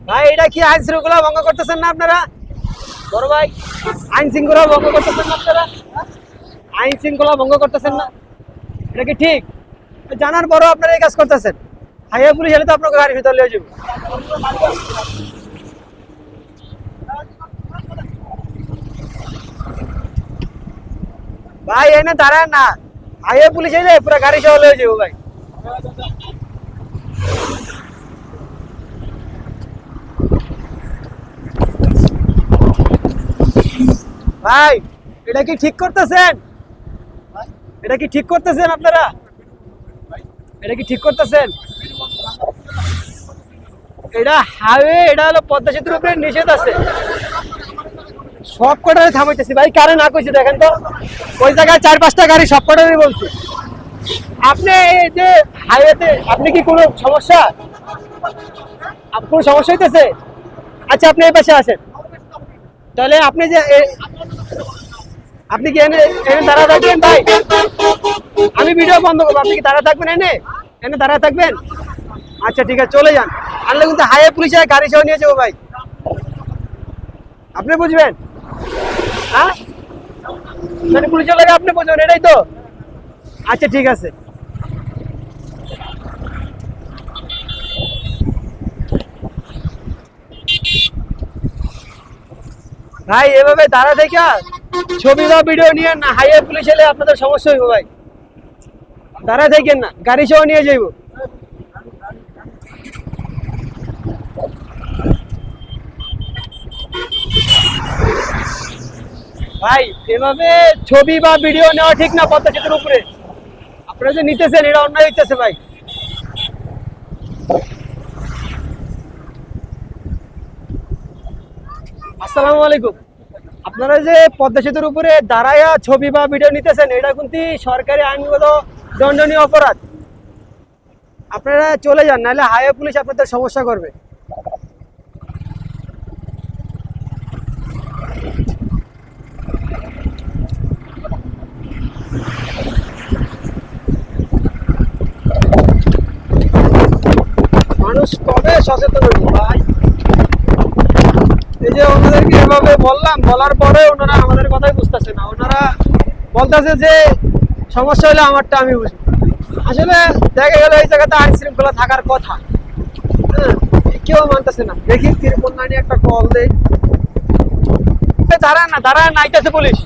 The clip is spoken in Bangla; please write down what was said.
ভাই এটা কি আইন শৃঙ্খলা ভঙ্গ করতেছেন না আপনারা? বড় ভাই, আইন শৃঙ্খলা ভঙ্গ করতেছেন না আপনারা? আইন শৃঙ্খলা ভঙ্গ করতেছেন না, এটা কি ঠিক? জানার পরও আপনারা এই কাজ করতেছেন। হাইওয়ে পুলিশ এলে তো আপনাকে গাড়ি ভিতরে লিয়ে যাবে। ভাই এনে দাঁড়ান না, হাইওয়ে পুলিশ এলে পুরো গাড়ি সহ লিয়ে যাবো ভাই। ভাই এটা কি ঠিক করতেছেন? এটা কি ঠিক করতেছেন আপনারা? এটা কি ঠিক করতেছেন? এটা হাইওয়ে, এটা হলো পদ্মা সেতুর উপরে নিষেধ আছে। সব কটারে থামাইতেছি ভাই, কারে না কইছি দেখেন তো, ওই জায়গায় 4-5টা গাড়ি সব কটারই বলছি। আপনি এই যে হাইওয়েতে আপনি কি কোনো সমস্যা, কোনো সমস্যা হইতেছে? আচ্ছা আপনি এই পাশে আসেন, তাহলে আপনি যে আপনি কি এনে এনে দাঁড়া থাকবেন ভাই? আমি ভিডিও বন্ধ করবো, আপনি কি দাঁড়া থাকবেন? এনে এনে দাঁড়া থাকবেন? আচ্ছা ঠিক আছে, চলে যান, আনলে কিন্তু হাইওয়ে পুলিশে গাড়ি সহ নিয়ে যাবো ভাই। আপনি বুঝবেন? হ্যাঁ, মানে পুলিশের লাগে আপনি বুঝবেন, এটাই তো? আচ্ছা ঠিক আছে। ভাই এভাবে দাঁড়া থেকে ছবি বা ভিডিও নিয়ে না, হাইওয়ে পুলিশ এলে আপনাদের সমস্যা হইব ভাই। দাঁড়া থাকেন না, গাড়ি সহ নিয়ে যাইব। ভাই এভাবে ছবি বা ভিডিও নেওয়া ঠিক না পদ্মা সেতুর উপরে। আপনারা যে নিতেছেন এটা অন্যায় হইতেছে ভাই। আসসালামু আলাইকুম। আপনারা যে পদ্মা সেতুর উপরে দাঁড়ায়া ছবি বা ভিডিও নিতেছেন, এটা কিন্তু সরকারি আইনগত দণ্ডনীয় অপরাধ। আপনারা চলে যান, নাহলে হাইওয়ে পুলিশ আপনাদের সমস্যা করবে। মানুষ কবে সচেতন হইব ভাই? এই যে ওনাদেরকে এভাবে বললাম, বলার পরে ওনারা আমাদের কথাই বুঝতেছে না। ওনারা বলতেছে যে সমস্যা হলে আমারটা আমি বুঝবো। আসলে দেখা গেল এই জায়গাতে আইন শৃঙ্খলা থাকার কথা, হ্যাঁ, কেউ মানতেছে না। দেখি তিরপল নানি একটা কল দেয়। দাঁড়ান না, দাঁড়ান না, আইতাছে পুলিশ।